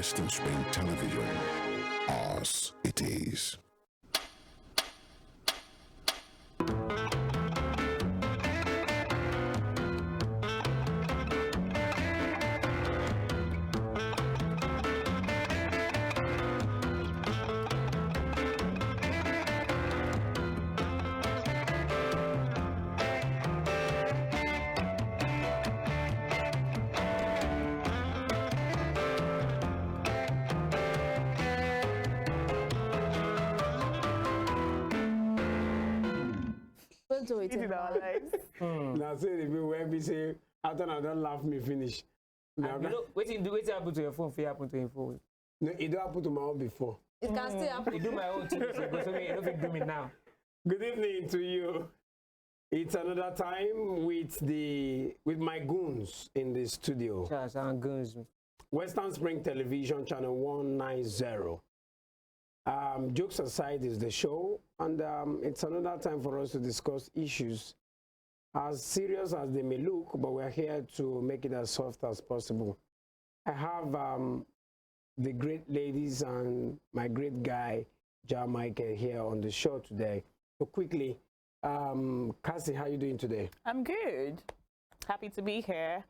Western Spring Television. Ours it is. Do it in our lives. Now say the people when we say after I don't laugh me finish. Now, You know, wait happen to your phone, if happen to your phone. no, it don't happen to my own before. It can still happen. You do my own 2 weeks ago, so you don't do me now. Good evening to you. It's another time with my goons in the studio. Charles and guns. Western Spring Television, channel 190. Jokes aside is the show, and it's another time for us to discuss issues as serious as they may look, but we're here to make it as soft as possible. I have the great ladies and my great guy, Jamaica, here on the show today. So quickly, Cassie, how are you doing today? I'm good. Happy to be here.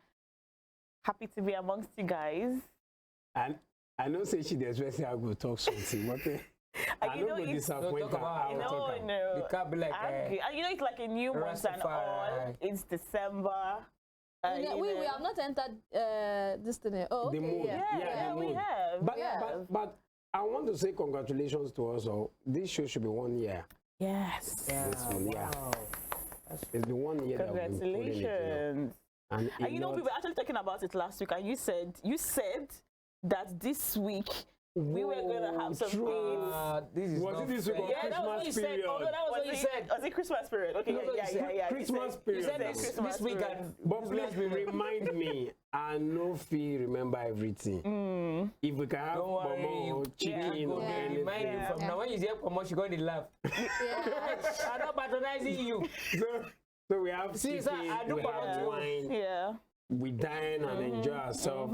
Happy to be amongst you guys. And I know say she does say I will talk something. What I you know know go it's- disappoint Don't her. talk I will about- talk her. No. You can't be like, And you know it's like a new month and all. Rastafari. It's December. We have not entered this thing. Oh, okay. The mood. Yeah, the we mood. have. But, yeah. but I want to say congratulations to us all. This show should be 1 year. Yes. This one, yeah. Wow. It's been 1 year that we've been putting it, Congratulations. And And you know, we were actually talking about it last week, and you said that this week we were gonna have some true. things. This is Was not it this week fair. or Yeah, that was what you Christmas said. period? Oh, no, that was what you said. Was it Christmas period? Okay, No, yeah. Christmas You period. said now. Christmas This week period. and But this please last week. remind me, I know fee remember everything. If we can have Don't worry. more chicken Yeah, or go there, anything. remind you from now. When you say promotion, you got the laugh. I'm not patronizing you. So we have See, sir, chicken, I do we have promote you. wine, Yeah. we dine and enjoy ourselves.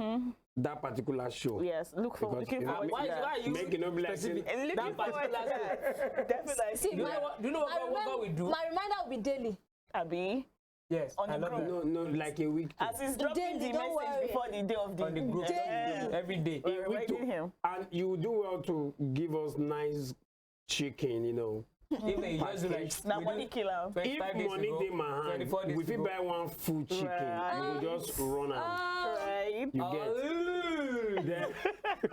That particular show. Yes. Because, Looking you know, forward Why, to that. why you Make it no be like specific? saying- And looking That forward to particular that. Definitely. See, Do you know what God will do? My reminder will be daily. Abi, Yes, on I the love group. it. No, like a week. as he's dropping Daily, the don't message worry. before the day of the On the group. Yeah. Every day. We're A week reminding him. And you do well to give us nice chicken, you know. Even you just do like Now we money do killer. 25 If days money ago, in my hand, 24 days if you ago. buy one full chicken, Right. you will just run out. Right. You get. Oh, Then,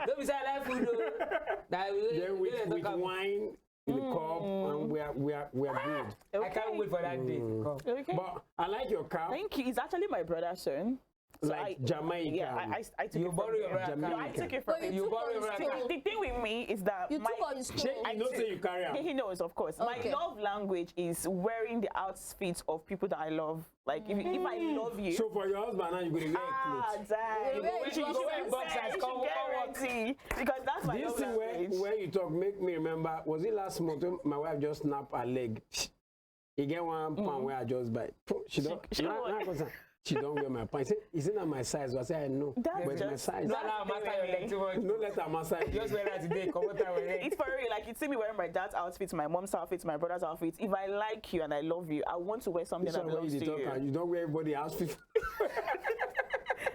don't be say I like food though. then with wine in the cup, and we are good. I can't wait for that day to come. Okay. But I like your cap, Thank you. It's actually my brother's son. So like Jamaican. Yeah, I took You it from borrow your him. brother No, I Jamaican. took it from But him. You took borrow on your his brother. toe. The thing with me is that You my, took on his Shey, toe. you know say you carry Yeah, am. he knows, of course. Okay. My love language is wearing the outfits of people that I love. Like, if I love you. So for your husband now, you go to wear clothes. Damn. You go wear boxers, come work. Because that's my This love thing language. where you talk make me remember, was it last month when my wife just snapped her leg? You get one pound where I just buy. She don't. She don't She don't wear my pants. Is it not my size? I say I know. That's But it's my just- size. No, no, matter your leg too much. No let her massage. Just wear that today. Come out with it. It's for real. Like, you see me wearing my dad's outfits, my mom's outfits, my brother's outfits. If I like you and I love you, I want to wear something This that one where belongs you to talk you. and you don't wear everybody outfit.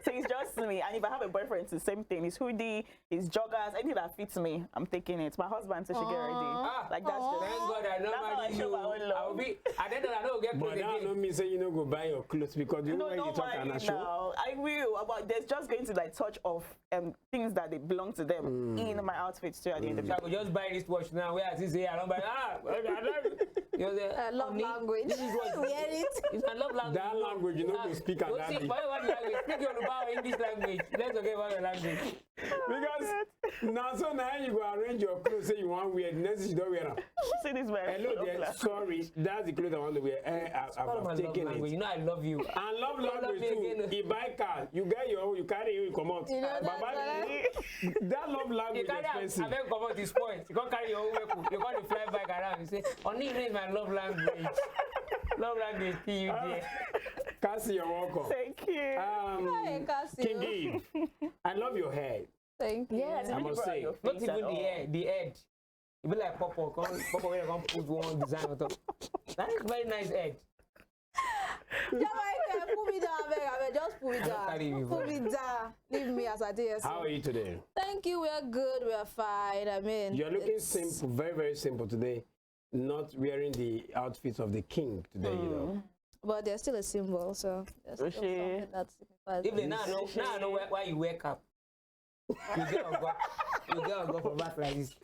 So it's just me. And if I have a boyfriend, it's the same thing. His hoodie, his joggers, anything that fits me, I'm taking it. My husband says she get ready. Ah, Like, that's just... Thank God I That's how I don't show marry my own you. love. I will be. I don't get But clothes that again. don't mean say you don't go buy your clothes because you know No, when you don't talk on a worry show. now. I will. But there's just going to like touch of things that they belong to them in my outfits too at the end of So the I could just buy this watch now. Where I see say I don't buy. I love it. You know, Love language. This is what Wear it. it's my love language. That language you know to speak at Don't that speak day. what language. Speak Yoruba or English language. Let's forget about the language. Because now so now you go arrange your clothes say you want wear the next thing you don't wear them. See this way. Hello there, sorry, that's the clothes I want to wear. Part of my I've love taken language. it. You know I love you. And love Don't love language me too. again. You buy car, you get your own, you carry it, you come out. You know Baba, that's that love You language is carry I expensive. beg come out this point. You can't carry your own vehicle. You can't fly back around. You say, only is my love language. Love language, you there. Cassie, you're welcome. Thank you. Hey, Cassie. King Eve, I love your hair. Thank you. Yes, I must say, Not even the head. It be like Popo. Popo when you come put one design on top. That is very nice head. Jamaica, put me down, I beg, just put me down. Put me down. Leave me as I did. How are you today? Thank you. We are good. We are fine. I mean, You're looking simple, very, very simple today. Not wearing the outfit of the king today, you know. But there's still a symbol, so there's still something that signifies. If they now I know why you wake up. You get a go from back like this.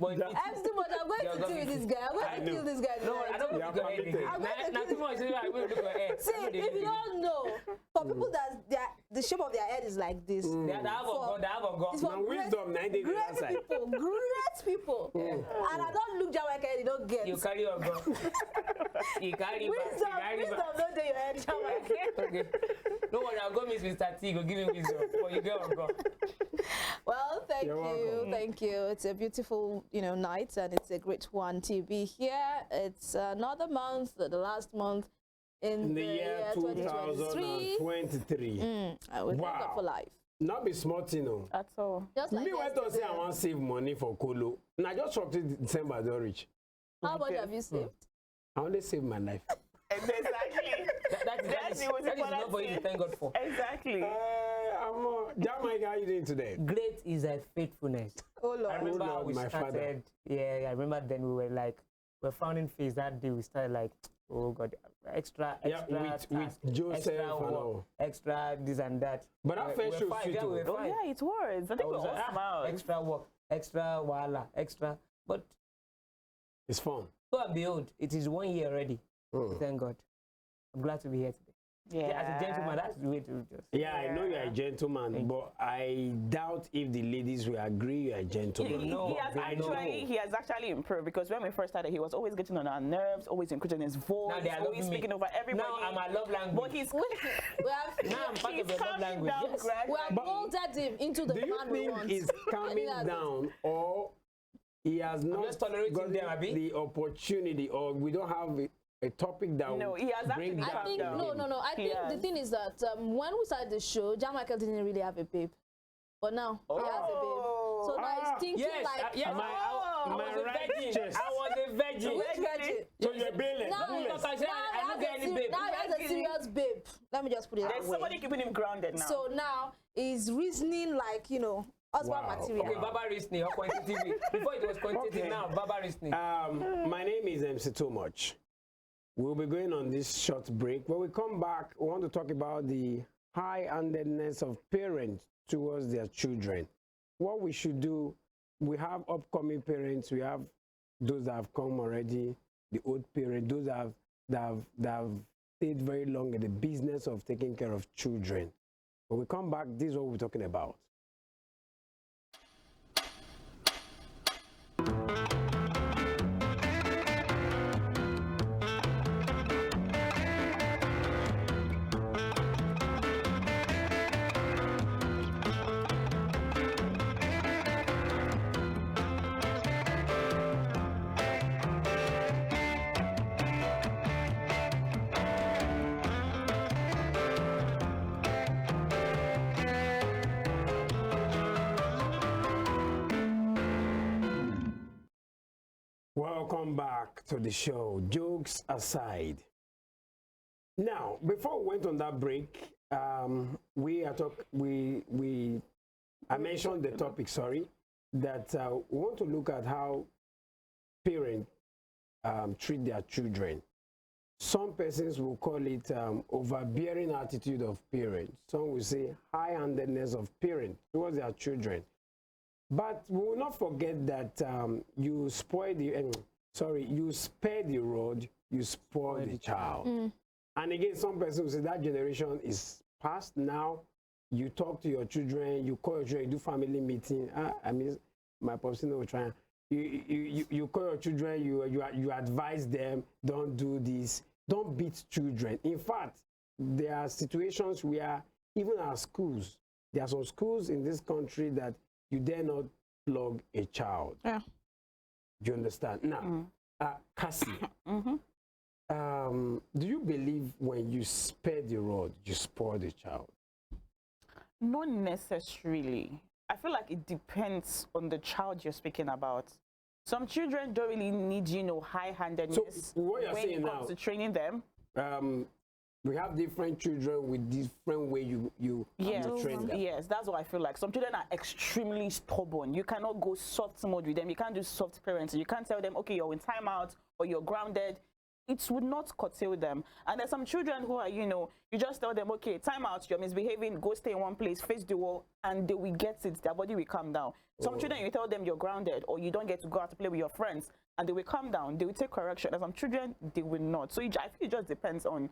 But I'm still, but I'm going to deal with this guy. I'm going to kill this guy. no, I don't look at anything. Now too much. I'm going to look at head. See, if you don't know, for people that the shape of their head is like this. They have a go. It's for Now wisdom, 90 great outside. people, great people. And I don't look Jamaican, you don't get. You carry your gun. You carry Wisdom, don't do your head Jamaican. Okay. No worry, I'll go miss Mr. T. Go give him wisdom. But you get your gun. Well, thank You're you, welcome. thank you. It's a beautiful, night, and it's a great one to be here. It's another month, the last month in the year 2023. 2023. We thank God for life. Not be smart, you know. At all. Just like Me went to say yesterday. I want to save money for Kolo. And I just dropped it December, don't reach. How much have you saved? I only save my life. Exactly. That is enough for you to thank God for. Exactly. Jamaica, how are you doing today? Great is thy faithfulness. Oh Lord. I remember Oh, Lord, we my started. father. Yeah, I remember then we were like, we're frowning face that day. We started like, oh God, extra Yeah, task, with Joseph extra and work, all. extra this and that. But that first show fine, sweet yeah, too. we were Oh fine. yeah, it was. I think we was all like, smiled. extra work, extra wala, extra. But It's fun. lo and behold, it is 1 year already. Mm. Thank God. I'm glad to be here today. Yeah, as a gentleman, that's the way to just. Yeah, I know you're a gentleman, but I doubt if the ladies will agree you're a gentleman. No, He has actually improved, because when we first started, he was always getting on our nerves, always increasing his voice, Now they are always loving me. speaking over everybody. Now I'm a love language. But he's We have, Now I'm part he's of the love calming language. down Yes. gradually. we have molded him into the Do you man we think want. he's calming Any down, or he has not just tolerating gotten them, abi? the opportunity, or we don't have a topic that No, will he has bring actually back I think down. no. I think the Yes. thing is that when we started the show, Jamaica didn't really have a babe, but now he has a babe. So now he's thinking Yes, like, yes. my I was a right virgin. chest. I was a virgin. which virgin? So you're bailing. Now, Clueless. Because I said I don't get any babe. now he has a serious babe. Let me just put it that There's way. somebody keeping him grounded now. So now he's reasoning like, husband Wow. material. Okay, Baba Risney or quantitative. Before it was quantitative, Okay. now Baba Risney. My name is MC Too Much. We'll be going on this short break. When we come back, we want to talk about the high-handedness of parents towards their children. What we should do. We have upcoming parents. We have those that have come already, the old parents, those that have stayed very long in the business of taking care of children. When we come back, this is what we're talking about. Welcome back to the show. Jokes aside. Now, before we went on that break, I mentioned the topic, that we want to look at how parents treat their children. Some persons will call it overbearing attitude of parents. Some will say high-handedness of parents towards their children. But we will not forget that you spare the rod, you spoil the child. And again, some person will say that generation is past now. You talk to your children, you call your children, you do family meeting. I mean, my person will try. You call your children, you advise them, don't do this, don't beat children. In fact, there are situations where even our schools, there are some schools in this country that you dare not flog a child. Yeah. Do you understand? Now, Cassie, do you believe when you spare the rod, you spoil the child? Not necessarily. I feel like it depends on the child you're speaking about. Some children don't really need, high-handedness So what you're when saying it comes now, to training them. We have different children with different way you train them. Yes, that's what I feel like. Some children are extremely stubborn. You cannot go soft mode with them. You can't do soft parenting. You can't tell them, okay, you're in timeout or you're grounded. It would not curtail them. And there's some children who are, you just tell them, okay, timeout, you're misbehaving, go stay in one place, face the wall, and they will get it. Their body will calm down. Some children, you tell them you're grounded or you don't get to go out to play with your friends, and they will calm down. They will take correction. And some children, they will not. So I think it just depends on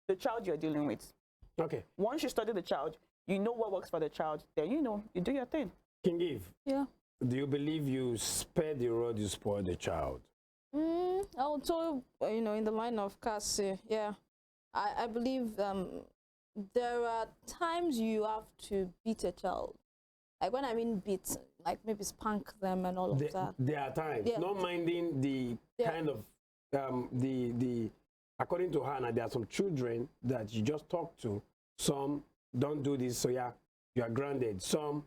the child you're dealing with. Okay. Once you study the child, you know what works for the child, then you do your thing. King Eve, Yeah. do you believe you spare the rod, you spoil the child? Also, in the line of Cassie, yeah, I believe there are times you have to beat a child. Like when I mean beat, like maybe spank them and all of that. There are times, Yeah. not minding the kind of the according to Hannah, there are some children that you just talk to. Some don't do this, so you are grounded. Some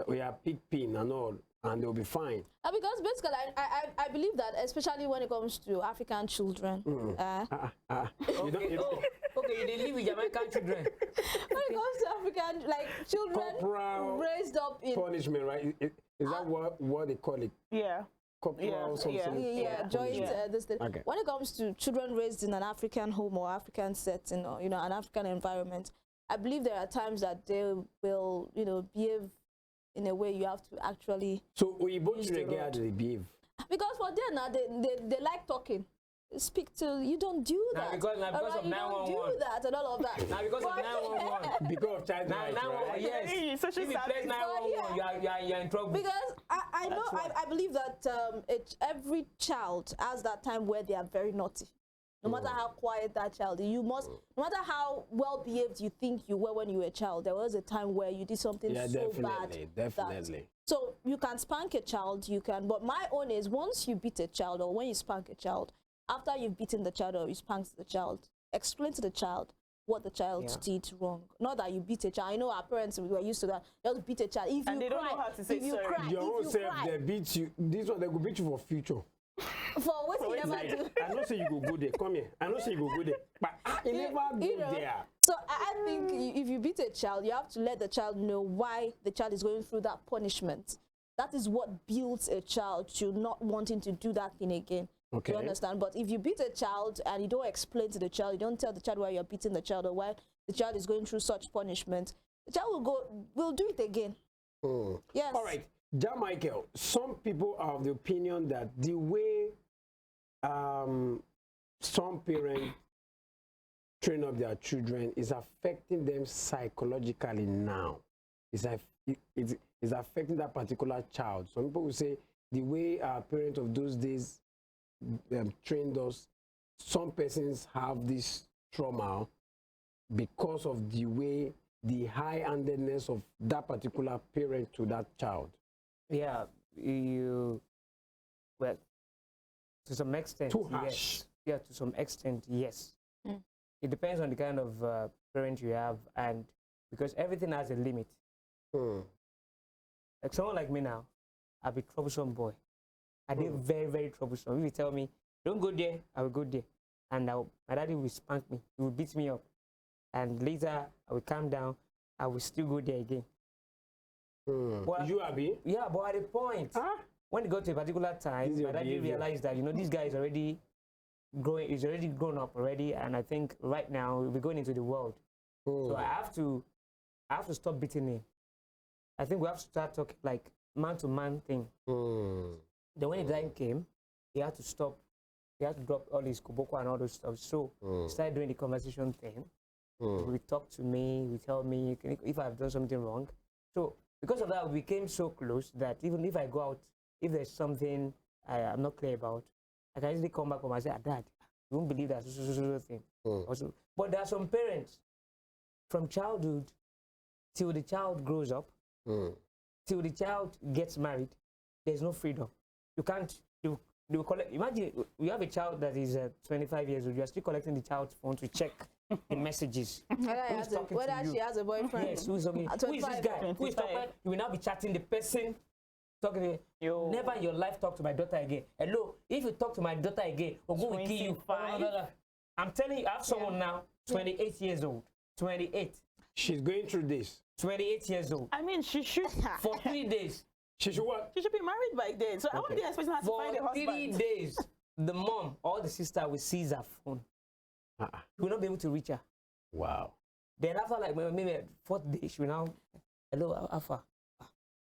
we are pick pin and all, and they'll be fine. Because basically, I believe that, especially when it comes to African children. You don't, Okay, they live with Jamaican children. When it comes to African, like children corporal raised up in punishment, right? Is that what they call it? Yeah. Corporal something? joint this thing. Okay. When it comes to children raised in an African home or African setting or an African environment, I believe there are times that they will behave in a way you have to actually. So Oyibo use the children get how rod. they behave. Because for them now they like talking. Speak to you, don't do that. Because Alright, of you don't 911. do that and all of that. Now because of But- 911. Because of child rights, 911, right? yes. Social If you press service. 911, you're in trouble. Because I know I believe that every child has that time where they are very naughty. No matter how quiet that child is, you must. No matter how well behaved you think you were when you were a child, there was a time where you did something Yeah, so definitely, bad. definitely. So you can spank a child, you can. But my own is once you beat a child or when you spank a child, after you've beaten the child or you spanked the child, explain to the child what the child did wrong. Not that you beat a child. I know our parents were used to that. Just beat a child. If And you they cry, don't know how to say if you sorry. cry, Your own if you self, cry, they beat you. This one, they will beat you for future. for what you never do. I don't say you go there. Come here. I don't say you go there. But you never go there. So I think if you beat a child, you have to let the child know why the child is going through that punishment. That is what builds a child to not wanting to do that thing again. Okay. You understand? But if you beat a child and you don't explain to the child, you don't tell the child why you're beating the child or why the child is going through such punishment, the child will do it again. Yes. All right. John Michael, some people are of the opinion that the way some parents train up their children is affecting them psychologically now. It's affecting that particular child. Some people will say the way our parents of those days trained us, some persons have this trauma because of the way the high-handedness of that particular parent to that child. Yeah, well, to some extent, Too harsh. yes. Yeah, to some extent, yes. It depends on the kind of parent you have, and because everything has a limit. Like someone like me now, I'll be troublesome boy. I did very, very troublesome. If you tell me, don't go there, I will go there. And my daddy will spank me. He will beat me up. And later, I will calm down. I will still go there again. But, You, Abi? yeah, but at a point, when it got to a particular time, This is your my daddy behavior. realized that, this guy is already growing, he's already grown up already. And I think right now, we're going into the world. So I have to stop beating him. I think we have to start talking like man-to-man thing. Then when the time came, he had to stop. He had to drop all his koboko and all those stuff. So he started doing the conversation thing. He would talk to me, he would tell me if I've done something wrong. So because of that, we became so close that even if I go out, if there's something I'm not clear about, I can easily come back home and say, Dad, you won't believe that thing. Also, but there are some parents from childhood till the child grows up, till the child gets married, there's no freedom. You can't do collect. Imagine you have a child that is 25 years old. You are still collecting the child's phone to check the messages. Whether, talking whether to you? she has a boyfriend. Yes, who's talking? At Who is this 25. guy? Who is 25. talking? You will now be chatting the person. Talking to Yo. never in your life talk to my daughter again. Hello, if you talk to my daughter again, Ogun will kill you. 25. I'm telling you, I have someone now, 28 years old. 28. She's going through this. 28 years old. I mean, she should. For 3 days. She should what? She should be married by then. So I want the expectation her to For find a 3 husband. days, the mom or the sister will seize her phone. Uh-uh. You will not be able to reach her. Wow. Then after like maybe 4th day, she will now, hello, Alpha.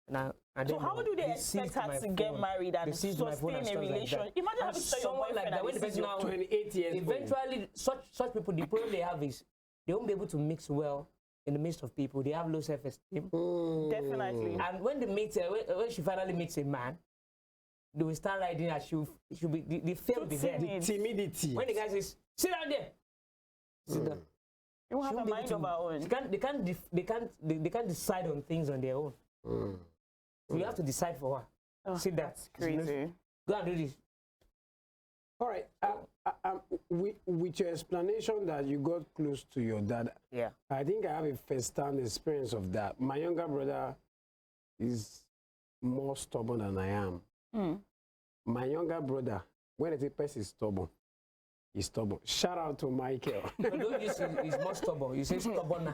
Now, and So then how do they seized expect her my to get phone. married and They seized my phone sustain and a stuff like relation? that. Imagine And having to tell your someone boyfriend like that, when and the this is person your now 28 years old. eventually, such people, the problem they have is they won't be able to mix well in the midst of people. They have low self-esteem. Definitely. And when they meet, when she finally meets a man, they will start riding her. She'll be, the fear will be there. timid. Timidity. When the guy says, sit down there. Sit down. You won't She have won't a be able mind of her own. they can't decide on things on their own. So you have to decide for her. Oh, Sit down. That's crazy. Go and do this. All right. With your explanation that you got close to your dad, Yeah. I think I have a first-hand experience of that. My younger brother is more stubborn than I am. My younger brother, when a person is stubborn, he's stubborn. Shout out to Michael. But don't use he's more stubborn. You say stubborn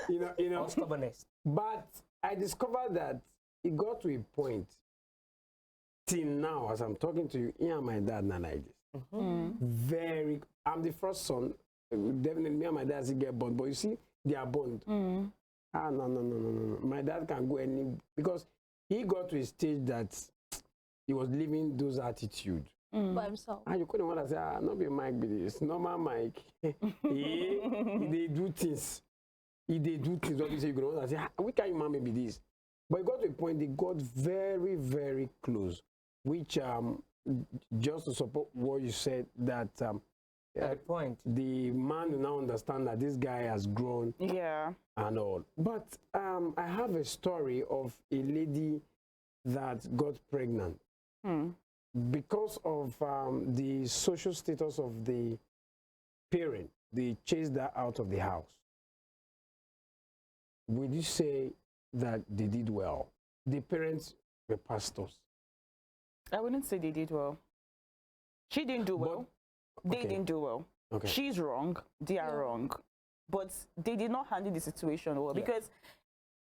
you know. or stubbornness. But I discovered that it got to a point till now, as I'm talking to you, he and my dad not like this. I'm the first son. Definitely, me and my dad still get bond, but you see, they are bond. No. My dad can go any because he got to a stage that he was living those attitudes. By himself. And you couldn't want to say, not be Mike, but it's normal Mike. They do things. If they do things, obviously you could want to say, we can't mommy be this. But it got to a point they got very, very close, which just to support what you said, that At the point. the man will now understand that this guy has grown Yeah. and all. But I have a story of a lady that got pregnant because of the social status of the parent. They chased her out of the house. Would you say that they did well? The parents were pastors. I wouldn't say they did well. She didn't do well. They okay. didn't do well. Okay. She's wrong. They are wrong. But they did not handle the situation well. Because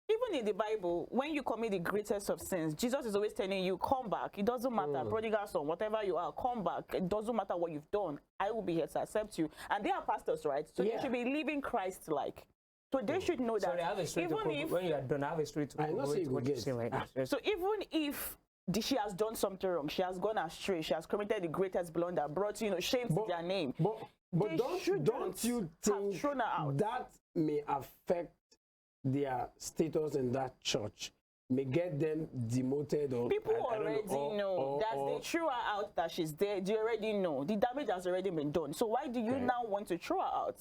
even in the Bible, when you commit the greatest of sins, Jesus is always telling you, come back. It doesn't matter, prodigal son, whatever you are, come back. It doesn't matter what you've done. I will be here to accept you. And they are pastors, right? So they should be living Christ-like. So they should know that. Sorry, I have a story to even if, when you are done, I have a story to corroborate what you're saying right now. so even if she has done something wrong, she has gone astray, she has committed the greatest blunder, brought shame to their name. But They don't you have think thrown her out. that may affect their status in that church? May get them demoted or People I don't already know that they threw her out, that she's there. They already know. The damage has already been done. So why do you now want to throw her out?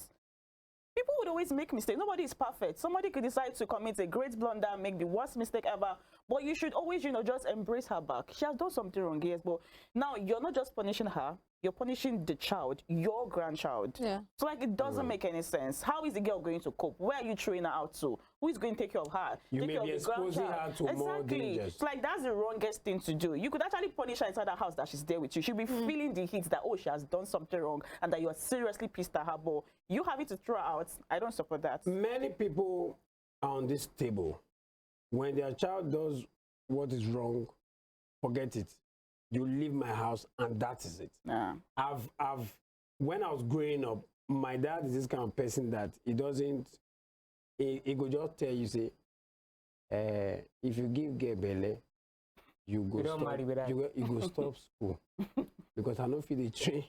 People would always make mistakes. Nobody is perfect. Somebody could decide to commit a great blunder, make the worst mistake ever. But you should always, just embrace her back. She has done something wrong, yes. But now you're not just punishing her. You're punishing the child, your grandchild. Yeah. So it doesn't make any sense. How is the girl going to cope? Where are you throwing her out to? Who is going to take care of her? You Take may care be of the exposing grandchild. her to more dangers. It's that's the wrongest thing to do. You could actually punish her inside the house that she's there with you. She'll be feeling the heat that, she has done something wrong and that you're seriously pissed at her. But you having to throw her out, I don't support that. Many people are on this table. When their child does what is wrong, forget it. You leave my house and that is it. Nah. When I was growing up, my dad is this kind of person that he could just tell you, say, if you give girl belle, you go don't marry with her. you go stop school. Because I don't feel the train.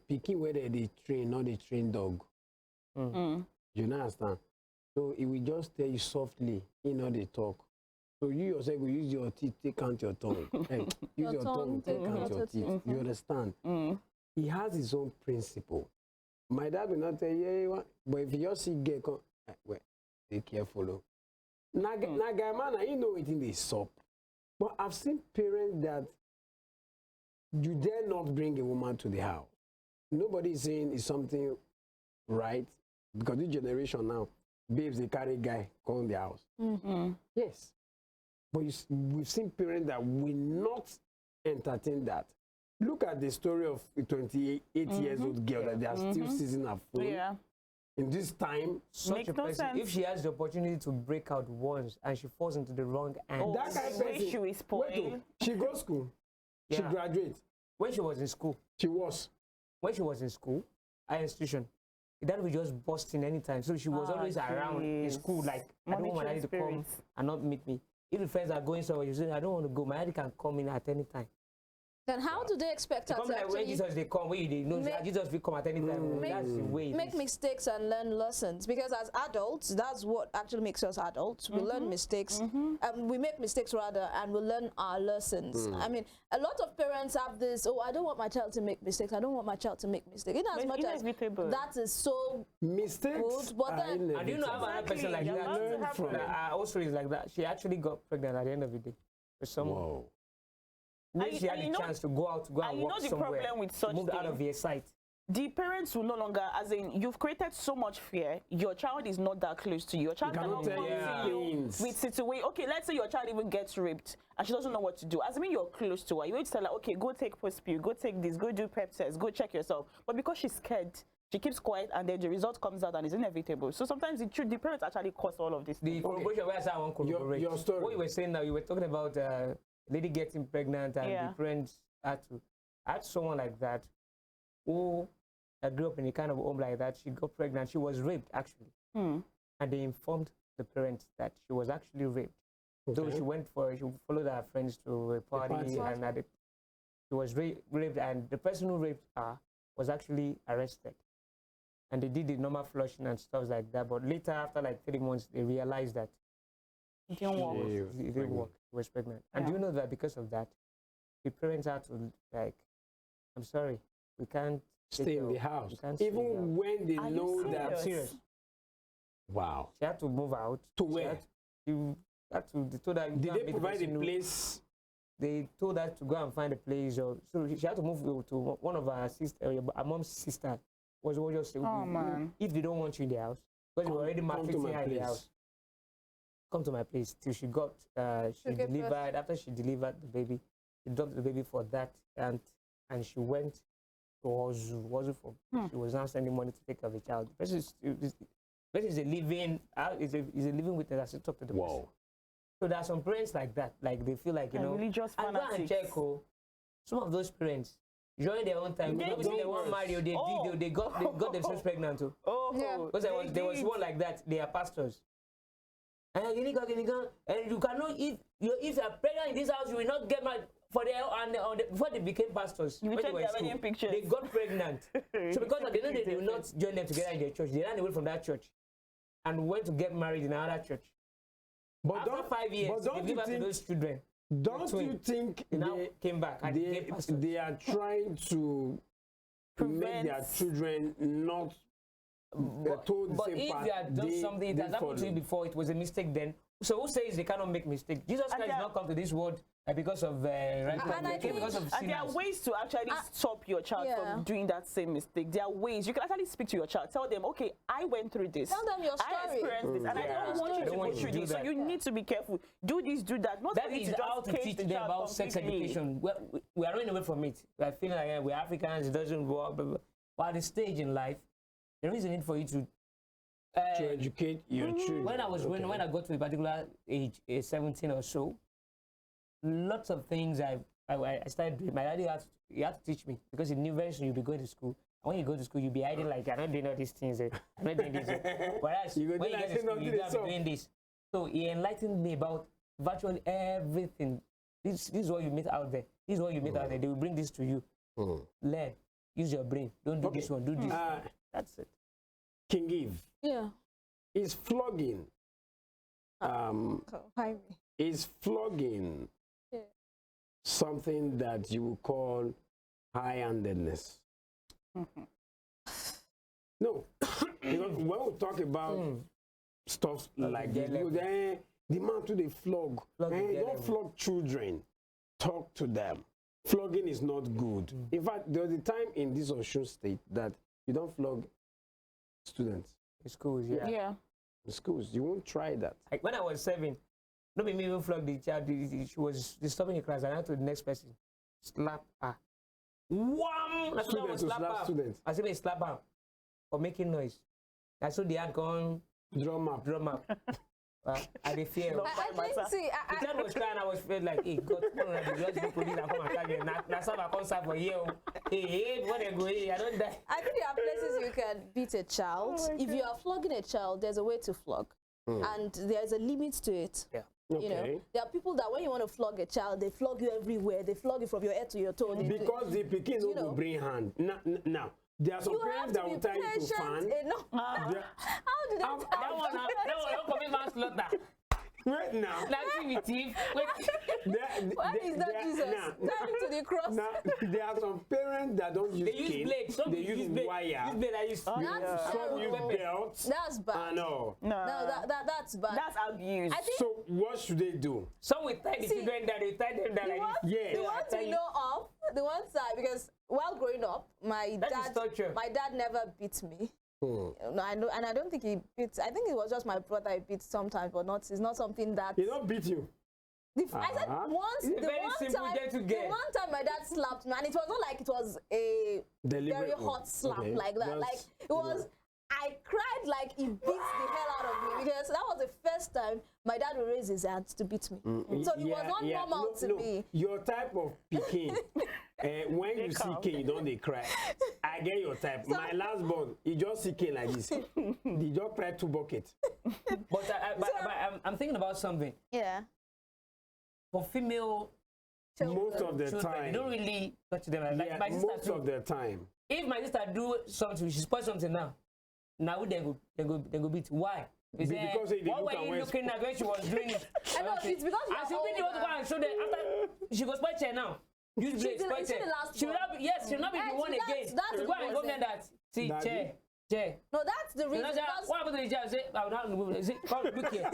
Picking where they train, not the train dog. You know understand? So it will just tell you softly, they talk. So you yourself will use your teeth, take out your tongue. Use your tongue, take out your teeth. You understand? He has his own principle. My dad will not tell you, but if you just see gay, well, be careful. Now, guy man, you know it in the soap. But I've seen parents that you dare not bring a woman to the house. Nobody is saying it's something right? Because this generation now, babes, they carry guy, come in the house. Yes. But we've seen parents that will not entertain that. Look at the story of a 28 years old girl that they are still seizing her phone. Yeah. In this time, Such Makes a no person, sense. if she has the opportunity to break out once and she falls into the wrong hand. Oh, that kind of the way person, she will wait spoil. till she goes school, she Yeah. graduates, When she was in school, she was. our institution, that would just bust in anytime. So she was always around in school, like, I don't want my daddy to come Monitoring and not meet me. If the friends are going somewhere, you say, I don't want to go. My daddy can come in at any time. Then how do they expect They her come to like when actually Jesus they come, when you know make- Jesus will come at any time. make- That's the way. it make is. mistakes and learn lessons? Because as adults, that's what actually makes us adults. We learn mistakes, we make mistakes rather, and we learn our lessons. I mean, a lot of parents have this, oh, I don't want my child to make mistakes. I don't want my child to make mistakes. In as It's much as inevitable. that is so Mistakes Good, but are then- And do you know, I have another person like Exactly. that. You're allowed to have That also is like that. She actually got pregnant at the end of the day with someone. Whoa. When And she had you the know- chance to go out, to go and and you walk know the somewhere, problem with such moved out of thing? your sight. The parents will no longer, as in, you've created so much fear. Your child is not that close to you. Your child cannot cannot tell come you to you things. with situation. Okay, let's say your child even gets raped and she doesn't know what to do. As in, you're close to her. You need to tell her, okay, go take post-pill, go take this, go do pep test, go check yourself. But because she's scared, she keeps quiet, and then the result comes out and it's inevitable. So sometimes the parents actually cause all of this. The corroboration where I said I want to corroborate. Your story. What you were saying now, you were talking about lady getting pregnant and Yeah. the parents had to. I had someone like that who grew up in a kind of home like that. She got pregnant. She was raped, actually. And they informed the parents that she was actually raped. So Okay. she followed her friends to a party, party. and she was raped, and the person who raped her was actually arrested. And they did the normal flushing and stuff like that. But later, after like 3 months, they realized that It didn't work. She it was didn't pregnant. work. She was pregnant. And do Yeah. you know that because of that, the parents had to, like, I'm sorry, we can't take Stay care in the of- house. we can't stay in the house. Even when they Are you know serious? that. Serious. Wow. She had to move out. To She where? had they told her, Did "Go and they meet the provide a person who-" place? They told her to go and find a place. So she had to move to one of her sister, her mom's sister. Was just Oh, man. if they don't want you in the house, because you were already Come to maltreating my her in the place. house. Come to my place till she got she Okay, delivered. After she delivered the baby, she dropped the baby for that, and she went to Ozu for. She was now sending money to take care of the child. This is a living witness. I still talk to the person. Whoa. So there are some parents like that, like they feel like, you know, Religious and go and fanatics. check. Oh, some of those parents during their own time, They obviously they did. want marry, or they got themselves pregnant too. Oh, Yeah. Because there was one like that. They are pastors. And you cannot if you are pregnant in this house, you will not get married before they became pastors. You will when check they were in their wedding school, pictures. They got pregnant. So because of they know they will not join them together in their church, they ran away from that church and went to get married in another church. But After 5 years, but they don't give you birth to think? those children. Don't you twin. think They now came back and became pastors. they are trying to make their Prevent- children not told the But same if path you had done they- something they that happened to you follow? before, it was a mistake then. So who says they cannot make mistakes? Jesus And Christ did there- not come to this world because of right. And I He came think- because of And there are sinners. ways to actually stop your child Yeah. from doing that same mistake. There are ways. You can actually speak to your child. Tell them, okay, I went through this. Tell them your I story. experienced this, and I Yeah. don't want you I to don't go want you through to do this. So that. you need to be careful. Do this, do that. Not That for you is to how just to cage teach the them child about sex completely. education. We are running away from it. We are feeling like we're Africans, it doesn't work. Blah, blah. But at the stage in life, there is a need for you to. To educate your children. When I got to a particular age, 17 or so, lots of things I started doing. My daddy had to teach me because he knew very soon you'll be going to school. And when you go to school, you'll be hiding like, I'm not doing all these things. I'm not doing this. Whereas You go when do you like get to say school, nothing you is have to up. be doing this. So he enlightened me about virtually everything. This is what you meet out there. This is what you meet out there. They will bring this to you. Learn. Use your brain. Don't do this one. Do this. That's it. King Eve Yeah. is flogging. Why me? Is flogging Yeah. something that you would call high-handedness? No, because when we talk about stuff like this, level. then the man to the flog. Flog the Don't level. flog children. Talk to them. Flogging is not good. In fact, there was a time in this Osun state that you don't flog students. In schools, yeah. Yeah. In schools, you won't try that. Like when I was 7, not me even flog the child. She was disturbing the class, and I went to the next person, slap her. Wham! That's when I was Student to slap slap her. student. I said, slap her for making noise. I saw the hand gone, Drum up. drum up. I did fear. I think, see, The child was crying. I was felt like, hey, God, the just be police and come and carry me. Now, some are concert for you. Hey, what they go? Hey, I don't die. I think there are places you can beat a child. If you are flogging a child, there's a way to flog. And there's a limit to it. Yeah. You know, there are people that when you want to flog a child, they flog you everywhere. They flog you from your head to your toe. Because the pikin you know. will bring hand. Now, there are some You have parents to that be will tie you to patient fan. enough. There- How did that That one don't commit manslaughter. Wait now. Nothing with thief. Wait. Why is that Jesus? Turn to the cross. Now, there are some parents that don't use They use cane. blade. Some They use blade. wire. Use blade. I use. Some use belts. That's bad. I know. No. No, that's bad. That's abuse. I think So what should they do? Some will tie the See, children down. They tie them down the like ones, this. Yeah. the ones tell we you. know of, the ones that, because while growing up, That is torture. my dad never beat me. Hmm. No, I know, and I don't think he beat. I think it was just my brother he beat sometimes, but not. It's not something that. They don't beat you. I said once. It's a The very one simple time, get to the get. one time my dad slapped me, and it was not like it was a Deliberate very one. hot slap Okay. like that. Just, Like it was. I cried like he beat the hell out of me because that was the first time my dad would raise his hands to beat me. So it was not normal to me. Your type of pikin, when you see cane, you don't they cry. I get your type. My last born, he just see cane like this. He just cry 2 buckets. But I'm thinking about something. Yeah. For female Most of the children, time. you don't really touch them. Like Yeah, my sister most too. of the time. If my sister do something, she spoil something now. Now they go beat. Why? Is Because they what look were and you wear looking at when she was doing it? I know, it's because I should be the one to go and show them after she goes spoil chair now. Use blade, the- spoil she's the chair. last She will one. not be, yes, she will not be Yes, the one that's- again. that's Go the and inform them reason. that. See, Daddy. chair. No, that's the You reason. know, say, Because what happened to the child? Say, I will not remove it. Say, come look here.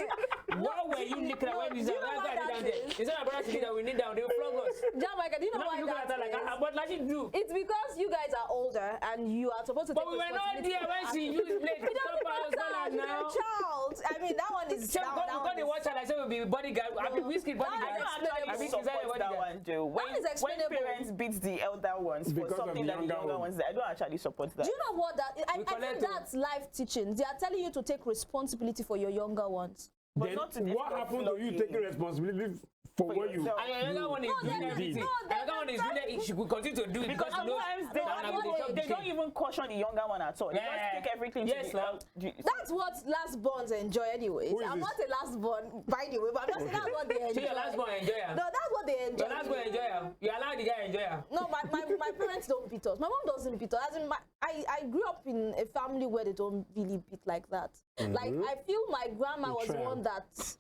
What were you looking at when you do said, you know "Why why go and that down there?" is? It's not my brother to do that. We need down. They will flog us. Jamaica, do you know Not why be looking at that her like, is? what like she do? It's because you guys are older and you are supposed to But take we were not responsibility there when for she actions. used blade to You don't stop us matter, now. you're a child. I mean, that one is Chef, that we one the is- watch her like say we'll be bodyguard. I be whiskey I bodyguard. don't I actually think support it's that one, Joe. When, is explainable. parents beat the elder ones Because for of something the that the younger younger ones. ones, I don't actually support that. Do you know what that? I collect think that's life teaching. They are telling you to take responsibility for your younger ones. But Then not to the what extent of happened to you flogging. taking responsibility for what you... yourself. And another one is No, doing then- everything. no, then Another one is doing it. She could continue to do it Because because she knows sometimes they, that I'm what gonna age? they don't even caution the younger one at all. They Yeah. just take everything Yes, to ma'am. the That's what last borns enjoy anyways. Who is I'm this? not a last born, by the way, but I'm just saying that's what they enjoy. See your last boy enjoy her. No, that's what they enjoy. Your last boy enjoy her. You allow the guy enjoy her. No, my parents don't beat us. My mom doesn't beat us. As in I grew up in a family where they don't really beat like that. Like, I feel my grandma was the Betrayal. one that,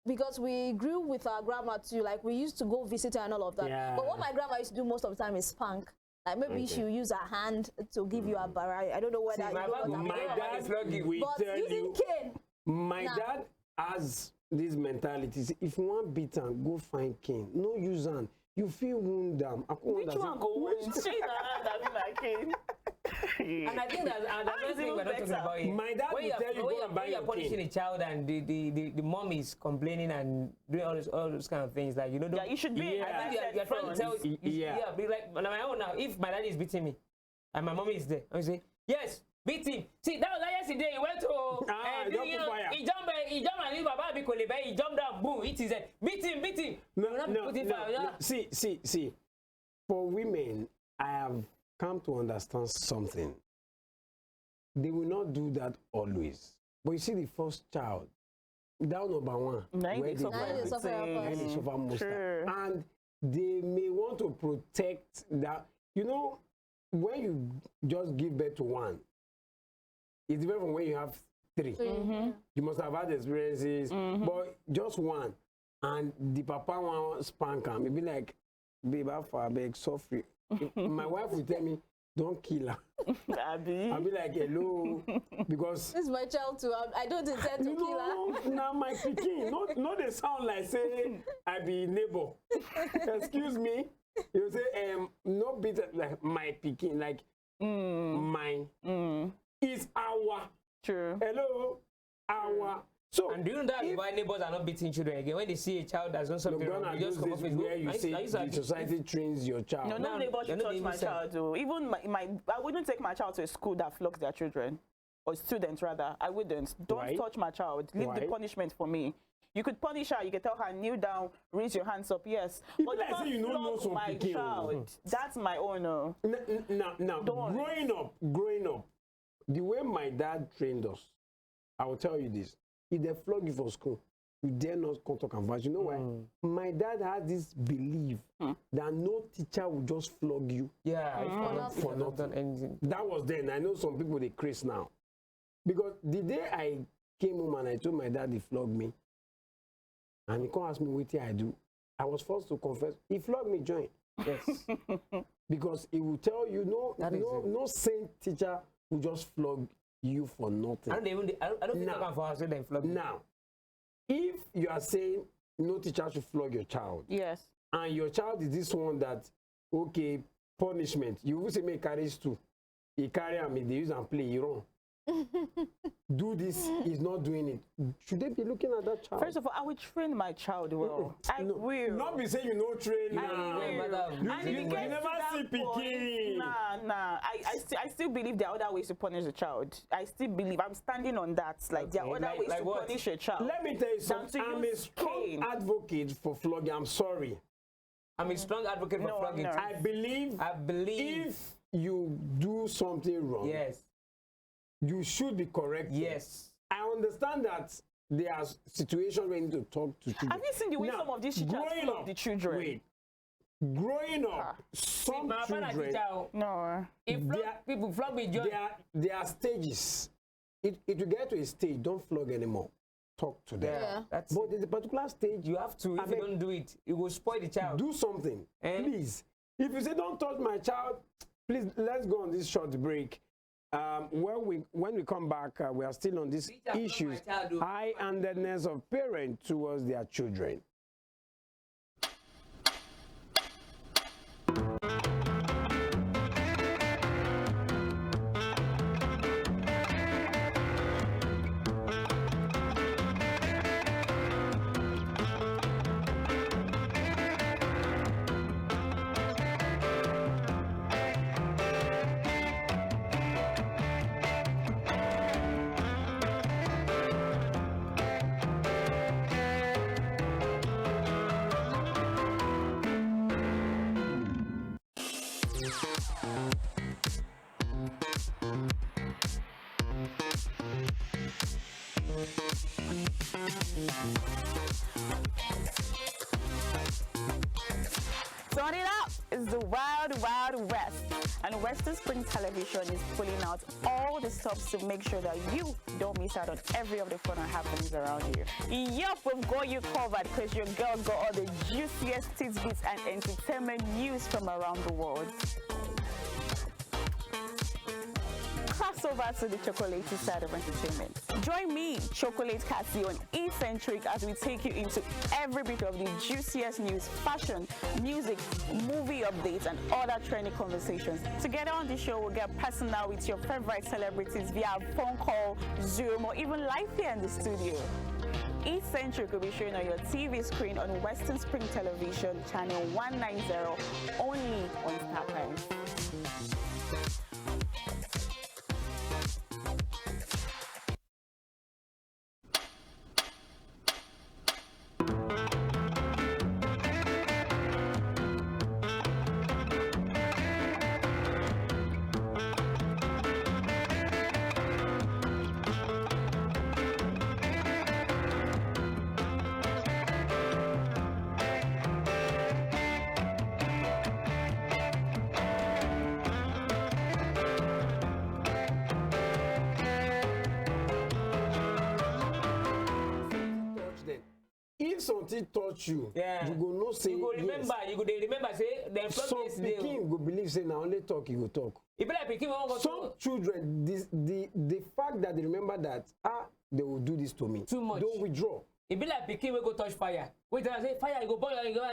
because we grew with our grandma too, like we used to go visit her and all of that. Yeah. But what my grandma used to do most of the time is spank. Like maybe she'll use her hand to give you a bara. I don't know whether See, you my know what mom- I'm My saying. dad- dad will But tell using you... cane, My Nah. dad has this mentality. Say, if you want beat am, go find cane. No use am. You feel wound am. Which one go win? She that be like him. And I think that's How another is thing it we're not talking better? about here. My dad When will you're- tell you when go you're- and buy when you're your punishing cane. a child and the mom is complaining and doing all those kind of things, like, you know, Yeah, you should be. Yeah. I think you're trying to tell, Yeah. be like my own now. If my daddy is beating me and my mommy is there, I will say, yes, beat him. See, that was like yesterday. He went to don't put fire. he jumped and his baba be kolebe. He jumped down, boom, hit his head. Beat him. No, You will not be no, putting no, fire, no. yeah. See. For women, I have come to understand something. They will not do that always. But you see the first child, that number one, Nine where days they of Nine days of everything. our and they suffer most. Sure. And they may want to protect that. You know, when you just give birth to one, it's different from when you have three. You must have had experiences, but just one. And the papa want spank him. It be like, babe, I beg, suffer. My wife will tell me, don't kill her. Abi. I'll be like, hello, because this is my child too. I don't intend to kill her. now my pikin, not they sound like say I be neighbor. Excuse me. You say, no beat like my pikin, like mine. It's our True. Hello, our so. And do you know that why neighbors are not beating children again? When they see a child that's done something wrong, they just come up with where you say the society trains your child. No, no neighbor should touch my child. Though. Even my, I wouldn't take my child to a school that flogs their children, or students rather. I wouldn't. Don't touch my child. Leave the punishment for me. You could punish her. You could tell her kneel down, raise your hands up. Yes, but like say you don't know some my child. That's my own. Now, growing up, the way my dad trained us, I will tell you this: if they flog you for school, you dare not come talk and fight. You know why? My dad had this belief that no teacher will just flog you. Yeah, for not done anything. That was then. I know some people they craze now, because the day I came home and I told my dad he flogged me, and he can't ask me what I do, I was forced to confess. He flogged me, join. yes. Because he will tell you no sane teacher will just flog you for nothing. I don't think they can for us they flog. Now, if you are saying no teacher should flog your child, yes, and your child is this one that okay punishment, you will say me carries two, he carry and they use and play, you wrong. Do this, he's not doing it. Should they be looking at that child? First of all, I will train my child well. I will. Not be saying you know train now. You never see Peking. Nah. I still believe there are other ways to punish a child. I still believe. I'm standing on that. Like there are other ways to punish a child. Let me tell you something. I'm a strong advocate for flogging. I'm sorry. I'm a strong advocate for flogging. No. I believe if you do something wrong, yes, you should be corrected. Yes. I understand that there are situations where you need to talk to children. Have you seen the way some of these teachers flog the children? Wait. Growing up, some children, no. If people flog me, there are stages. It will get to a stage, don't flog anymore. Talk to them. Yeah. But there's a particular stage. You have to. If you don't do it, it will spoil the child. Do something, please. If you say don't touch my child, please let's go on this short break. When we come back, we are still on these issues, high-handedness of parents towards their children. Turn it up! It's the Wild Wild West, and Western Spring Television is pulling out all the stops to make sure that you don't miss out on every of the fun and happenings around you. Yup, we've got you covered because your girl got all the juiciest tidbits and entertainment news from around the world. Cross over to the chocolatey side of entertainment. Join me, Chocolate Cassie, on Eccentric as we take you into every bit of the juiciest news, fashion, music, movie updates, and other trending conversations. Together on the show, we'll get personal with your favorite celebrities via phone call, Zoom, or even live here in the studio. Eccentric will be showing on your TV screen on Western Spring Television, channel 190, only on Star Times. If something touch you, you go no say you go remember, yes. you go remember say them some pikin go believe say now only talk you go talk. It be like pikin won't Some go children, the fact that they remember that they will do this to me. Too much. Don't withdraw. It be like pikin will go touch fire. Wait, I say fire, you go burn, you go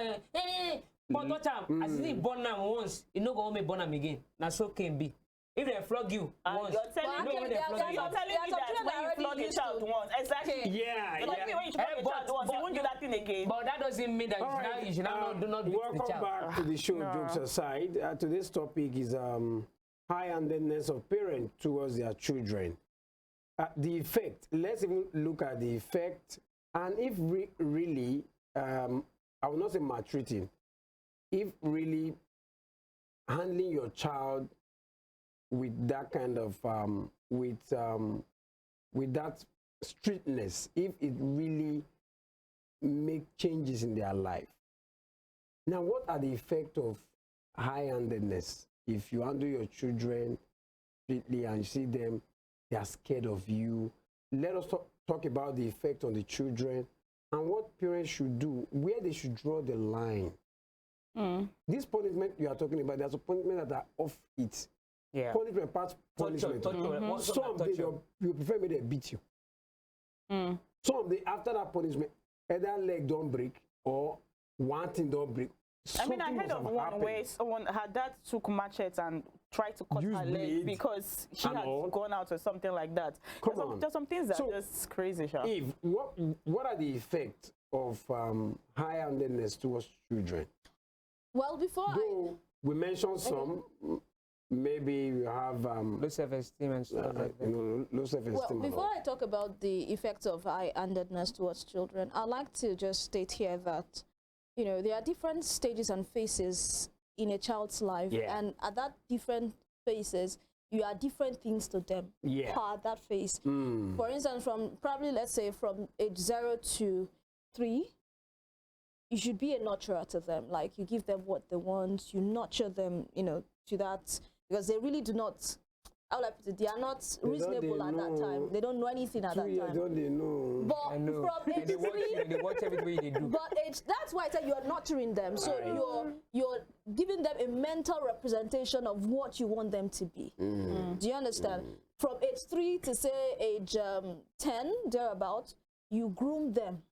but touch am. As if burn am once, you no go me burn am again. Now so can be. If they flog you once, you're telling Well, me, actually, so there are you're some- telling there are me some that children when you already flog a used child to- once, exactly. Yeah, But yeah. when you flog a child once, you won't do that thing again. but that doesn't mean that All right, you should now do not beat the welcome child. back to the show, jokes aside. Today's topic is high-handedness of parents towards their children. The effect, let's even look at the effect, and if really, I will not say maltreating, if really handling your child with that kind of, with that strictness, if it really make changes in their life. Now, what are the effects of high-handedness? If you handle your children strictly and you see them, they are scared of you. Let us talk about the effect on the children and what parents should do, where they should draw the line. This punishment you are talking about, there's a punishment that are off it. Yeah. Punishment, past punishment. Some you prefer me they beat you. Some they after that punishment, either leg don't break or one thing don't break. I mean, I Something heard must of have one happened. where someone, her dad took machetes and tried to cut Use her leg blade because she and had all. gone out or something like that. Come on. There's some things that So, are just crazy, Sha. Eve, what are the effects of high-handedness towards children? Well, before Though we mentioned some, maybe you have Low self-esteem and stuff like that. low self-esteem. Well, and before all. I talk about the effects of high-handedness towards children, I'd like to just state here that, you know, there are different stages and phases in a child's life, Yeah. and at that different phases, you are different things to them. Yeah. At that phase, for instance, from probably let's say from age 0 to 3, you should be a nurturer to them. Like you give them what they want, you nurture them, you know, to that, because they really do not. How would I put it? They are not reasonable at that time. They don't know anything at 2 that years, time. don't they know? But I know. from age They watch, 3, they watch everything they do. but that's why I said you're nurturing them. So you're giving them a mental representation of what you want them to be. Do you understand? From age 3 to say age 10, thereabout, you groom them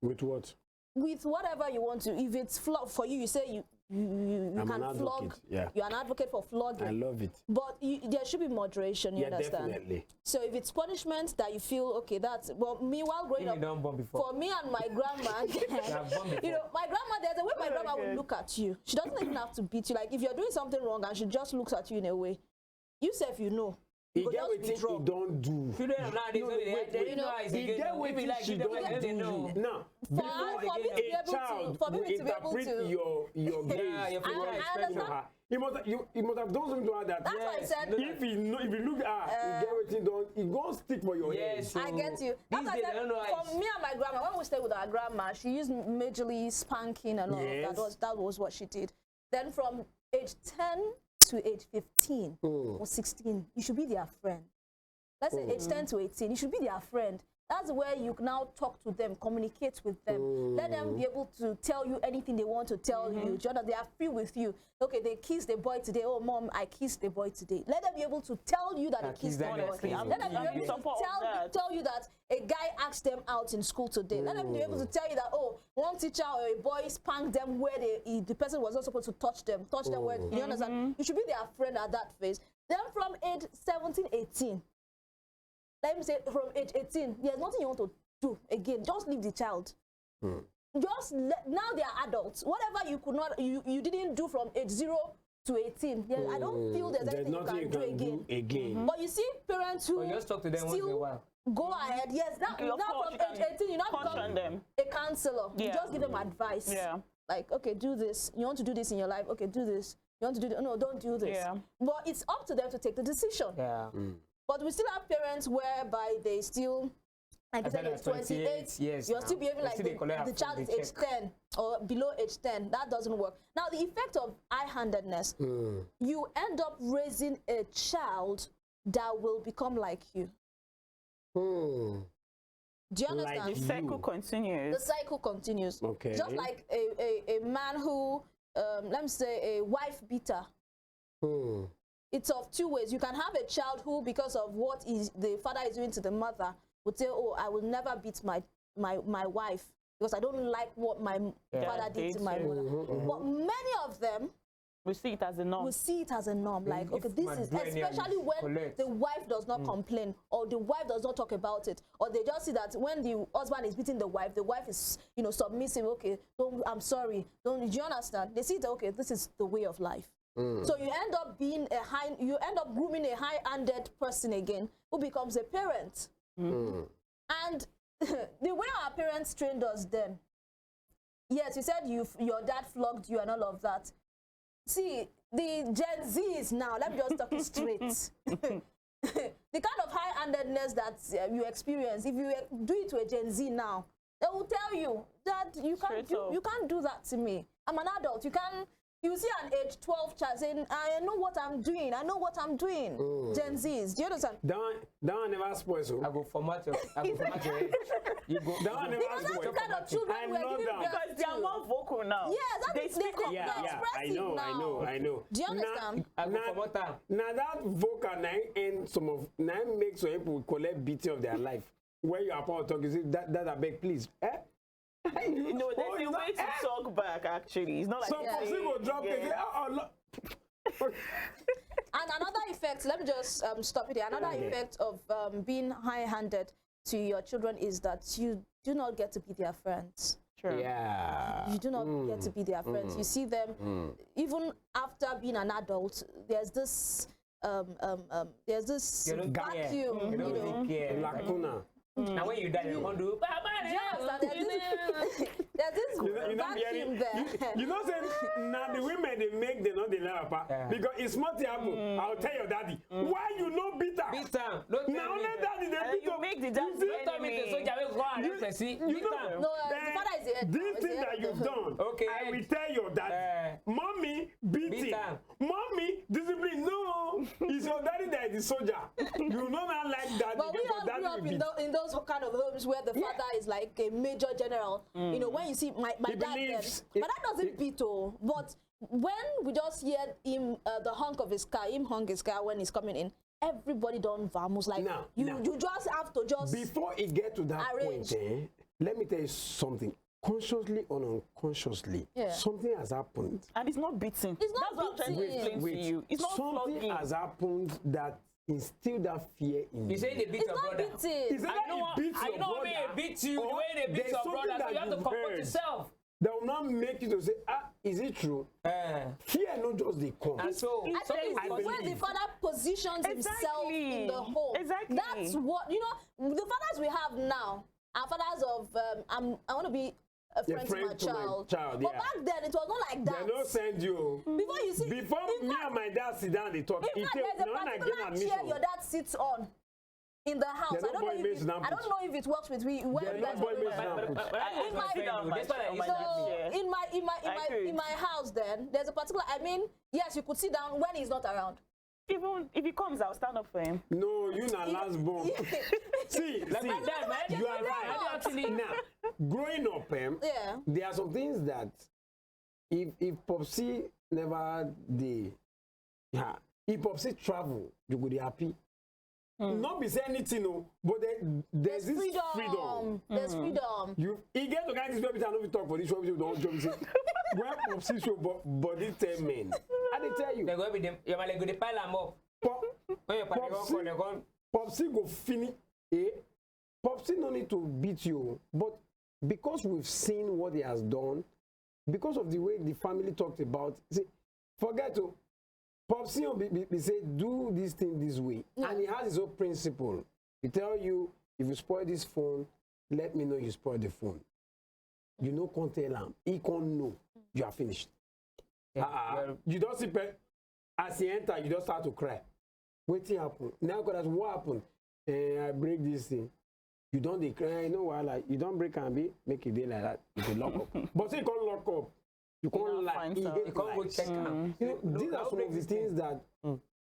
With what? with whatever you want to. If it's for you, you say you I'm can an flog. advocate, yeah. You're an advocate for flogging. I love it. But there should be moderation, you Yeah, understand? definitely. So if it's punishment that you feel, okay, that's, well, meanwhile growing You up, done born before. for me and my grandma, have born before. you know, my grandma, there's a way my grandma would look at you. She doesn't even have to beat you. Like if you're doing something wrong and she just looks at you in a way, you say if you know. He go get just what he withdraw. don't do. Children nowadays, they you know, know how it's He again. get what If you like, she give them don't like, do they know. you. Now, For me to be a able child to, for me will to be able interpret to. your gaze, Yeah, your your facial expression expression. her. He must have done something to her that. That's why I said. If you look at her, he get what he done. He gonna stick for your head. Yes. I get you. That's These why I days, said, I don't know how for me and my grandma, when we stayed with our grandma, she used majorly spanking and all Yes. of that. That was what she did. Then from age 10 to age 15 or 16, you should be their friend. Let's say age 10 to 18, you should be their friend. That's where you now talk to them, communicate with them. Let them be able to tell you anything they want to tell you. Do you know, they are free with you. Okay, they kissed the boy today. Oh, mom, I kissed the boy today. Let them be able to tell you that they kissed the boy. honestly, I'm Let them be in able to support of that. tell you that a guy asked them out in school today. Let them be able to tell you that, oh, one teacher or a boy spanked them where the person was not supposed to touch them where, you understand? You should be their friend at that phase. Then from age 17, 18, let me say from age 18, there's nothing you want to do again. Just leave the child. Just now they are adults. Whatever you could not, you didn't do from age 0 to 18. I don't feel there's anything nothing you can do again. But you see parents who But you just talk to them once in a still while. go ahead. Yes, now Of course, from you age can 18, you're not caution become them. a counselor. You Yeah. just give them advice. Yeah. Like, okay, do this. You want to do this in your life? Okay, do this. You want to do this? No, don't do this. Yeah. But it's up to them to take the decision. Yeah. But we still have parents whereby they still, like I As said, well age as 28, 28, yes, you're now. still behaving They like still they collect the her child phone, is they age check. 10 or below age 10. That doesn't work. Now, the effect of high-handedness, you end up raising a child that will become like you. Do you understand? The cycle continues. The cycle continues. Okay. Just like a man who, let me say, a wife beater. It's of two ways. You can have a child who, because of what the father is doing to the mother, would say, oh, I will never beat my wife because I don't like what my father did to my mother. But many of them We see it as a norm. We see it as a norm. Like, If okay, this my is, brain here especially is when collect. the wife does not complain, or the wife does not talk about it, or they just see that when the husband is beating the wife is, you know, submissive. Okay, don't, I'm sorry. Don't, do you understand? They see that, okay, this is the way of life. So you end up being you end up grooming a high-handed person again, who becomes a parent. And the way our parents trained us then, yes, you said your dad flogged you and all of that. See, the Gen Zs now, let me just talk it straight. The kind of high-handedness that you experience, if you do it to a Gen Z now, they will tell you that you can't do that to me. I'm an adult. You see an age 12 child saying, I know what I'm doing. I know what I'm doing. Gen Zs, do you understand? That one never spoils. So. I go format your head. You go. That one never Because that's spoils. the kind of children I we're know giving that. birth Because they are to. more vocal now. Yes, They speak up. Yeah, they're I expressive know, now. I know. Do you understand? I go format them. Now that vocal and some of makes some people collect beating of their life. When you are about to talk, you say that I beg, please. No, there's a way to talk back, actually. It's not like Some person will drop it. And another effect, let me just stop it here. Another effect of being high-handed to your children is that you do not get to be their friends. Sure. Yeah. You do not get to be their friends. You see them, even after being an adult, there's this You don't care. vacuum, You don't really care. Lacuna. Now when you die, you won't do. there's this You know, vacuum there. you know, say now the women they make they not the learn apart because it's smart to happen. I'll tell your daddy why you know beat her. Beat them. Don't tell Now me. only daddy they beat You up. make the daddy Don't tell me the soldier will go and arrest see. You Beat know, them. No, the father is the head. this thing that you've done, Okay, I head. will tell your daddy. Mommy beating, am. mommy discipline. No, it's your daddy that is the soldier. You know not like daddy But we because all daddy grew up will beat. in those kind of homes where the father is like a major general. You know, when you see my He dad then, believes- my dad doesn't beat oh, but when we just hear him, the honk of his car, him honk his car when he's coming in, everybody don't vamos like Now, you now. you just have to just Before it get to that Arrange. point, let me tell you something. Consciously or unconsciously, Yeah. something has happened. And it's not beating. It's not That's what I'm trying to beating. explain to you. It's not something flogging. has happened that instilled that fear in You you. say they beat it's your not brother. beating. Is it I that know he what beats I your know brother? when they beat you, the or way they beat there's your something brother, so that you have to you've comfort heard yourself. that will not make you to say, is it true? Fear not just they come. And so, I something think I it's when the believe. father positions himself in the Exactly. home. Exactly. That's what, you know, the fathers we have now are fathers of, I want to be a friend to my child. But yeah. back then, it was not like that. They don't send you. Before you see, Before in me fact, and my dad sit down, they talk. in fact, there's a when I particular get chair admission, your dad sits on in the house. There's no boy mates I now don't know if it works with we. Where There's you no guys boy work mates with. now. But I In my- friend, on my- that's what I on used my to dad's So chair. in my house, then there's a particular. I mean, yes, you could sit down when he's not around. Even if he comes, I'll stand up for him. no, you not last born. see, Like my dad, man. you are right. I actually Now, growing up, Yeah. there are some things that if Popsy never did, yeah, if Popsy travel, you could be happy. Not be say anything, no, but there's this freedom. There's freedom. He get to kind of this I know we talk for this show, we don't joke. Say, when Popsy show body tell men, I they tell you, they go with them. You're like go to pile them up. When your party go, they go. Popsy go finish. Popsy no need to beat you, but because we've seen what he has done, because of the way the family talked about, see, forget to Popsy be say do this thing this way, and he has his own principle. He tell you if you spoil this phone, let me know you spoil the phone. You know, can't tell him. He can't know you are finished. You don't see as he enter, you just start to cry. Waiting happen. Now, because what happened? I break this thing. You don't declare, you know what? Like you don't break and be make it day like that. You can lock up. But say you can't lock up. You can't lie. find You out. get You can't go lies. check them. You know, these are some of the things that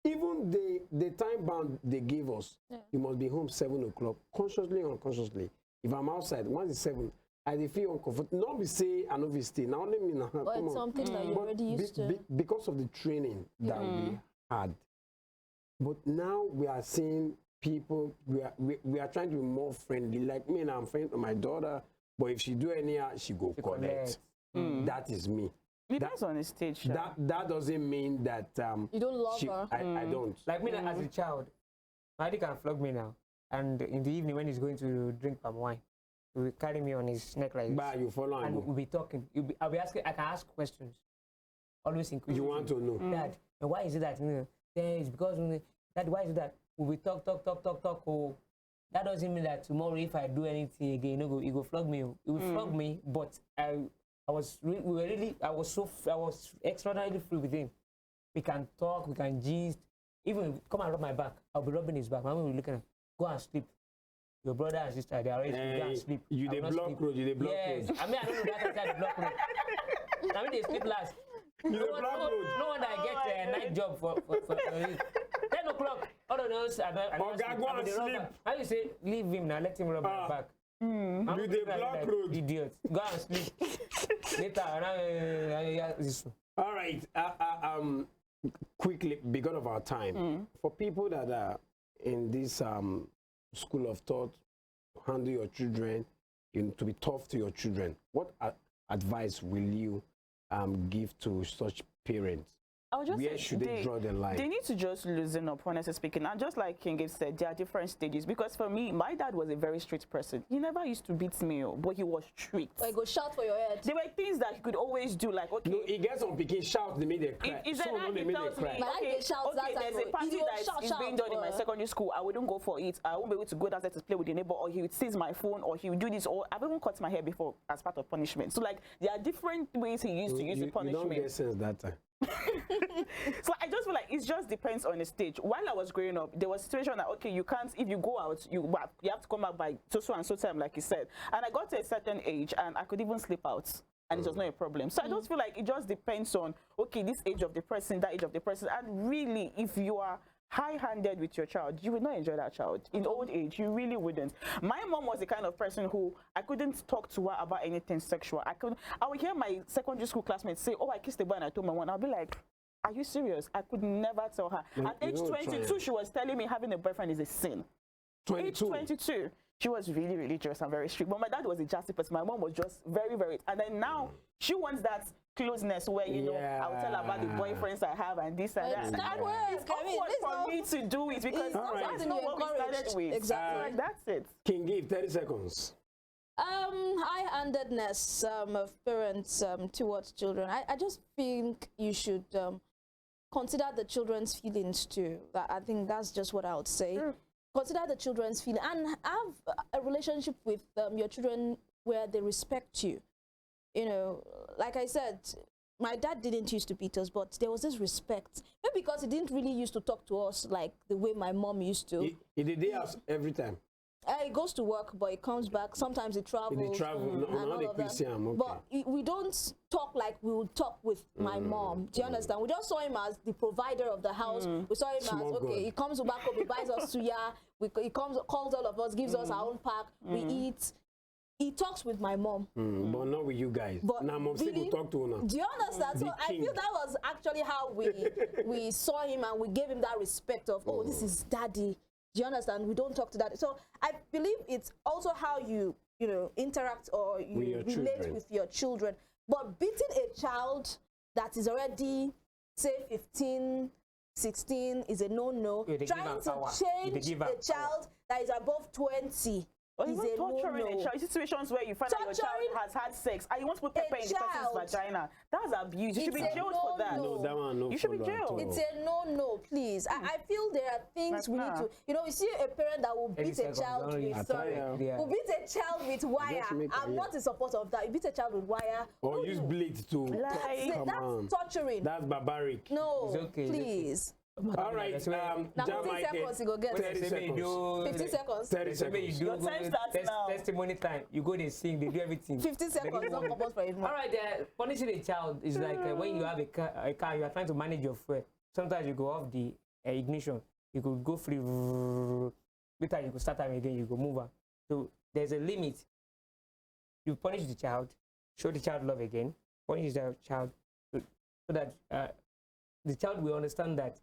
even the time bound they gave us. You must be home 7 o'clock, consciously or unconsciously. If I'm outside, once it's 7, I dey feel uncomfortable. Not be say I know be stay. Now only me now. But Come it's on. something that you're But already used to. because of the training that we had. But now we are seeing people, we are trying to be more friendly. Like me, now I'm friends with my daughter, but if she do anyhow, she go She connect. connect. That is me. Depends on the stage. that doesn't mean that You don't love her. I don't. Like me as a child, my daddy can flog me now, and in the evening when he's going to drink palm wine, he will carry me on his neck like this, But you follow and him. we'll be talking. I'll be asking. I can ask questions. Always include. You want to know. Dad, and why is it that? Yeah, it's because Dad, why is it that we talk. Oh, that doesn't mean that tomorrow if I do anything again, he go flog me. He will flog me, but I was extraordinarily free with him. We can talk, we can gist. Even come and rub my back, I'll be rubbing his back. My mom will be looking at, go and sleep. Your brother and sister, they are ready to go and sleep. You the block road, you the block yes. road. I mean, I don't know that inside the block road. I mean, they sleep last. You the block road. No wonder I get a night job for 10 o'clock. All of those, I go and sleep. How you say, leave him now, let him rub my back. You the block road. Idiot. Go and sleep. Later, this one. All right. Quickly, because of our time, for people that are in this school of thought, handle your children, to be tough to your children, what advice will you give to such parents? I would just Where say should they draw the line? They need to just loosen up, honestly speaking. And just like King said, there are different stages. Because for me, my dad was a very strict person. He never used to beat me, but he was strict. Like go shout for your head. There were things that he could always do, like, okay. No, he gets on picking, shout, they make them cry. Is that Some how they he make them tells me, cry. My dad okay, dey shout that there's time, a party he go that shout, is being done in my secondary school, I wouldn't go for it. I won't be able to go downstairs to play with the neighbor, or he would seize my phone, or he would do this, or I've even cut my hair before as part of punishment. So like, there are different ways he used to use the punishment. You don't get sense that time. So I just feel like it just depends on the stage. While I was growing up, there was a situation that, okay, you can't, if you go out, you have to come back by so and so time, like you said. And I got to a certain age and I could even sleep out, and it was not a problem. So I just feel like it just depends on, okay, this age of the person, that age of the person. And really, if you are high-handed with your child, you would not enjoy that child. In old age, you really wouldn't. My mom was the kind of person who I couldn't talk to her about anything sexual. I would hear my secondary school classmates say, oh, I kissed a boy and I told my mom. I'll be like, are you serious? I could never tell her. At age 22, she was telling me having a boyfriend is a sin. 22. Age 22. She was really religious and very strict. But my dad was a jazzy person. My mom was just very, very... And then now, she wants that closeness where, you know, I'll tell her about the boyfriends I have and this and that. It's not work. It's awkward for me to do it because that's not what we started with. Exactly. Like, that's it. King, give 30 seconds. High-handedness of parents towards children. I just think you should consider the children's feelings too. I think that's just what I would say. Consider the children's feeling and have a relationship with your children where they respect you. You know, like I said, my dad didn't used to beat us, but there was this respect. Maybe because he didn't really used to talk to us like the way my mom used to. He did us every time. He goes to work, but he comes back. Sometimes he travels. He travel. And all of that. Okay. But we don't talk like we would talk with my mom. Do you understand? We just saw him as the provider of the house. We saw him Small as, okay, God. he comes back home, he buys us suya. He comes, calls all of us, gives us our own pack. We eat. He talks with my mom. But not with you guys. But now mom really, still talk to her. do you understand? So I feel that was actually how we saw him, and we gave him that respect of, oh, this is daddy. Do you understand? We don't talk to daddy. So I believe it's also how you interact or you relate with your children. But beating a child that is already, say, 15, 16 is a no-no. Trying to change a child that is above 20 or is even a torturing no-no. a child. Situations where you find out your child has had sex and you want to put pepper in the person's vagina. That's abuse. You should be jailed for that. No, that one, no. You should be jailed. It's a no-no, please. I feel there are things we need to... You know, you see a parent that will beat a child with... Will beat a child with wire. I'm not in support of that. You beat a child with wire. Or use blade to... That's torturing. That's barbaric. No, okay, please. All right, now 15 seconds you go get 30 seconds. 15 seconds. 30 seconds. Your time starts now. Testimony time. You go, they sing, they do everything. 15 seconds, not compulsory for it. All right, punishing a child is like when you have a car, you are trying to manage your fuel. Sometimes you go off the ignition. You could go free. Later, you could start time again. You go move on. So there's a limit. You punish the child, show the child love again, punish the child so that the child will understand that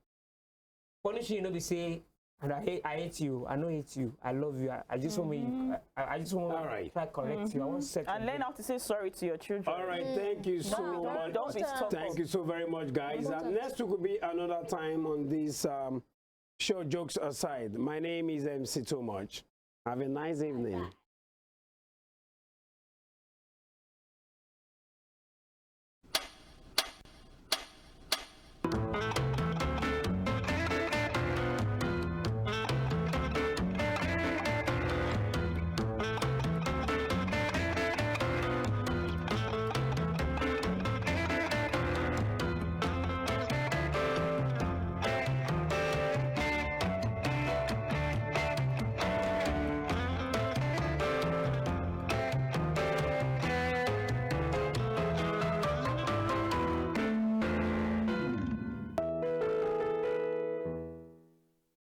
punishing, we say, And I hate you. I know hate you. I love you. I just want me. I just want to try correct you. I want to set and learn how to say sorry to your children. All right, thank you so much. Don't be stubborn. Thank you so very much, guys. Next week will be another time on this show. Jokes aside, my name is MC Too Much. Have a nice evening.